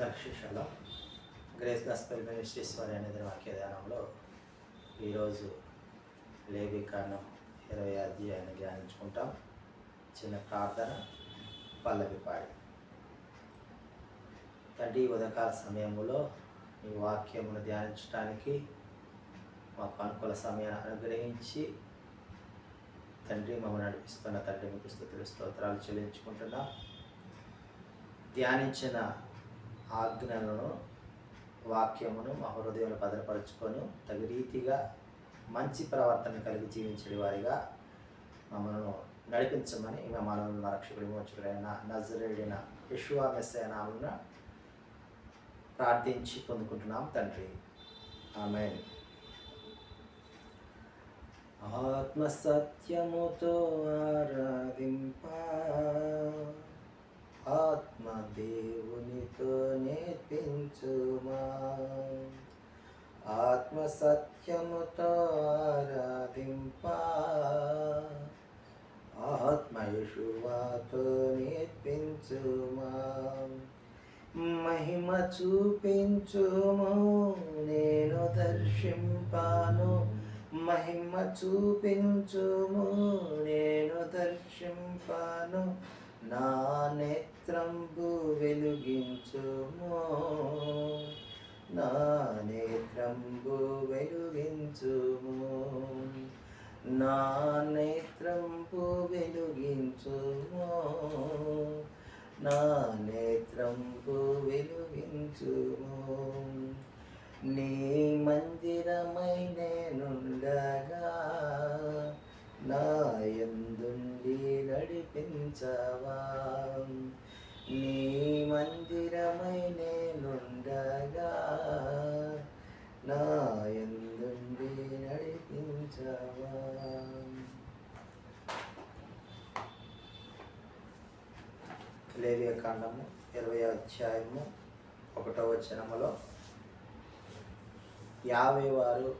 దర్శిషలో grace gospel ministries వారి అనేది వాక్య ధ్యానంలో ఈరోజు లేవి కాండం 20 అధ్యాయాన్ని ధ్యానించుకుంటాం. చిన్న ప్రార్థన, పల్లవి పాడి. తండ్రి, ఉదయకాల సమయంలో ఈ వాక్యమును ధ్యానించడానికి మాకు అనుకూల సమయాన్ని అనుగ్రహించి తండ్రి మమ్మల్ని నడిపిస్తున్న తండ్రి మీకు స్తుతులు స్తోత్రాలు చెల్లించుకుంటున్నాం. ధ్యానించిన ఆజ్ఞలను వాక్యమును మా హృదయంలో భద్రపరుచుకొని తగు రీతిగా మంచి ప్రవర్తన కలిగి జీవించే వారిగా మమ్మల్ని నడిపించమని మనల్ని రక్షకుడి మోచకుడైన నజరేయుడైన యెషూవా మెస్సీయ నామమున ప్రార్థించి పొందుకుంటున్నాం తండ్రి, ఆమేన్. ఆత్మసత్యముతో ఆరాధింప ఆత్మదేవునితో నేర్పించుమా. ఆత్మసత్యముతో ఆరాధింప ఆత్మ యెషూవాతో నేర్పించుమా. మహిమ చూపించుము నేను దర్శింపాను, మహిమ చూపించుము నేను దర్శింపాను. నా నేత్రంబు వెలుగించుము, నా నేత్రంబు వెలుగించుము, నా నేత్రంబు వెలుగించుము, నా నేత్రంబు వెలుగించుము. నీ మందిరమై నేనుండగా నా యందుండి నడిపించవా. నీ మందిరమై నేనుండగా నా యందుండి నడిపించవా. లేవియ కాండము 20 అధ్యాయము 1వ వచనములో యావే వారు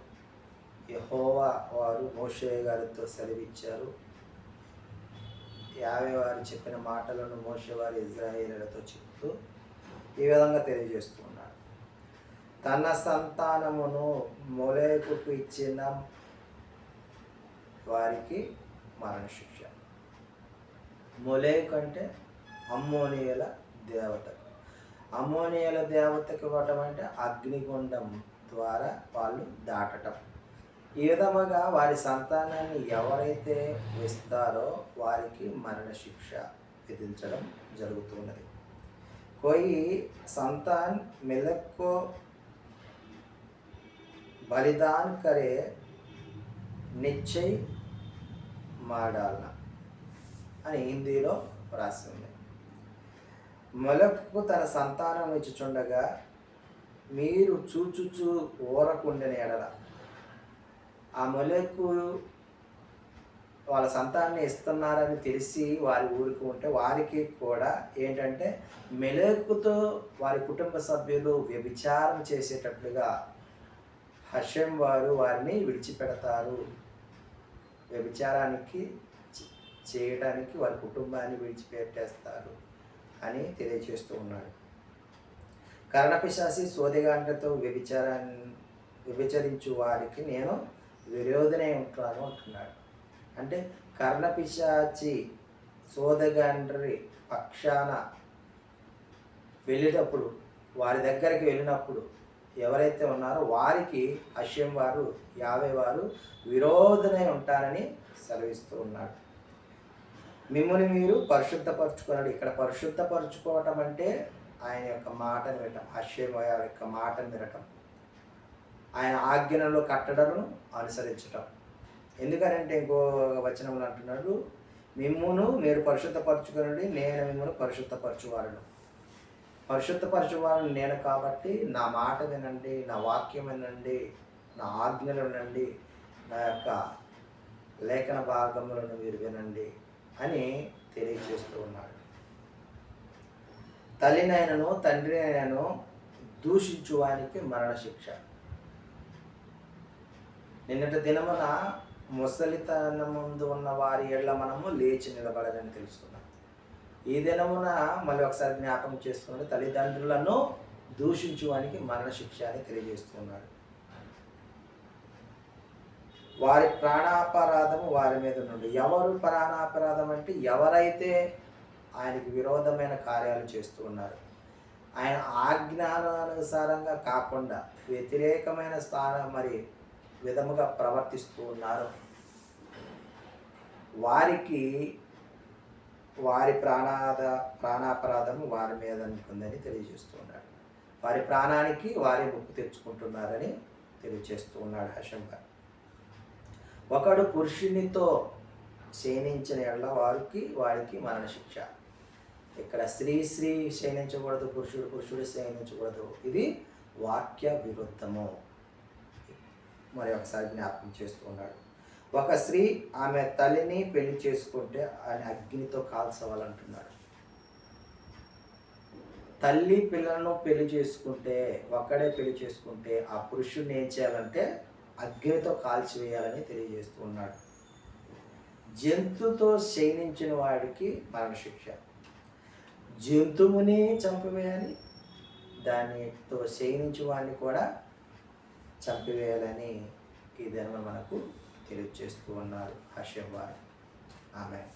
యెహోవా వారు మోషే గారితో సెలవిచ్చారు. యావే వారు చెప్పిన మాటలను మోషే వారు ఇశ్రాయేలీయులతో చెప్తూ ఈ విధంగా తెలియజేస్తున్నాడు. తన సంతానమును మొలెకుకు ఇచ్చిన వారికి మరణశిక్ష. మొలెకు అంటే అమ్మోనియల దేవత. అమ్మోనియల దేవతకి ఇవ్వటం అంటే అగ్నిగుండం ద్వారా వాళ్ళు దాటటం. ఈ విధముగా వారి సంతానాన్ని ఎవరైతే వేస్తారో వారికి మరణశిక్ష విధించడం జరుగుతున్నది. కోయి సంతాన్ మిలక్కో బలిదాన్ కరే నిశ్చయ్ మాడాలన అని హిందీలో రాసి ఉంది. మొలక్కు తన సంతానం ఇచ్చుచుండగా మీరు చూచుచూ ఊరకుండని ఎడల, ఆ మొలెక్కు వాళ్ళ సంతానాన్ని ఇస్తున్నారని తెలిసి వారి ఊరికి ఉంటే వారికి కూడా ఏంటంటే మొలెక్కుతో వారి కుటుంబ సభ్యులు వ్యభిచారం చేసేటట్లుగా హషెం వారు వారిని విడిచిపెడతారు. వ్యభిచారానికి చేయడానికి వారి కుటుంబాన్ని విడిచిపెట్టేస్తారు అని తెలియజేస్తూ ఉన్నాడు. కర్ణపిశాచి సోదెగాండ్రతో వ్యభిచరించు వారికి నేను విరోధనే ఉంటాను అంటున్నాడు. అంటే కర్ణపిశాచి సోదెగాండ్రి పక్షాన వెళ్ళేటప్పుడు, వారి దగ్గరికి వెళ్ళినప్పుడు ఎవరైతే ఉన్నారో వారికి హషెం వారు యావే వారు విరోధనై ఉంటారని సెలవిస్తూ ఉన్నాడు. మిమ్మల్ని మీరు పరిశుద్ధపరచుకున్నాడు. ఇక్కడ పరిశుద్ధపరచుకోవటం అంటే ఆయన యొక్క మాటను వినటం, హషెం వారి యొక్క మాటను వినటం, ఆయన ఆజ్ఞలలో కట్టడను అనుసరించటం. ఎందుకనంటే ఇంకో వచనంలో అంటున్నాడు, మిమ్మును మీరు పరిశుద్ధపరచుకునండి, నేను మిమ్మల్ని పరిశుద్ధపరచువాలను. పరిశుద్ధపరచువాలను నేను కాబట్టి నా మాట వినండి, నా వాక్యం వినండి, నా ఆజ్ఞలు వినండి, నా యొక్క లేఖన భాగములను మీరు వినండి అని తెలియజేస్తూ ఉన్నాడు. తల్లినైనను తండ్రి అయినను దూషించువానికి మరణశిక్ష. నిన్నటి దినమున ముసలితనముందు ఉన్న వారి ఏళ్ళ మనము లేచి నిలబడాలని తెలుసుకున్నాం. ఈ దినమున మళ్ళీ ఒకసారి జ్ఞాపకం చేసుకుని తల్లిదండ్రులను దూషించువానికి మరణశిక్ష అని తెలియజేస్తున్నాడు. వారి ప్రాణాపరాధము వారి మీద నుండి. ఎవరు ప్రాణాపరాధం అంటే ఎవరైతే ఆయనకి విరోధమైన కార్యాలు చేస్తూ ఉన్నారు, ఆయన ఆజ్ఞానానుసారంగా కాకుండా వ్యతిరేకమైన విధముగా ప్రవర్తిస్తూ ఉన్నారు, వారికి వారి ప్రాణాపరాధము వారి మీద ఉంటుందని తెలియజేస్తూ ఉన్నాడు. వారి ప్రాణానికి వారి ముప్పు తెచ్చుకుంటున్నారని తెలియజేస్తూ ఉన్నాడు హషం గారు. ఒకడు పురుషునితో శయనించిన ఎడల వారికి మరణశిక్ష. ఇక్కడ స్త్రీ శయనించకూడదు, పురుషుడు శయనించకూడదు. ఇది వాక్య విరుద్ధము. మరి ఒకసారి జ్ఞాపకం చేస్తూ ఉన్నాడు. ఒక స్త్రీ ఆమె తల్లిని పెళ్లి చేసుకుంటే ఆయన అగ్నితో కాల్చవాలంటున్నాడు. తల్లి పిల్లలను పెళ్లి చేసుకుంటే, ఒక్కడే పెళ్లి చేసుకుంటే ఆ పురుషుడిని ఏం చేయాలంటే అగ్నితో కాల్చివేయాలని తెలియజేస్తూ ఉన్నాడు. జంతువుతో శయనించిన వాడికి మరణశిక్ష. జంతువుని చంపివేయాలి, దానితో శయనించిన వాడిని కూడా చంపివేయాలని ఈ దినం మనకు తెలియజేస్తూ ఉన్నారు హషం వారు. ఆమేన్.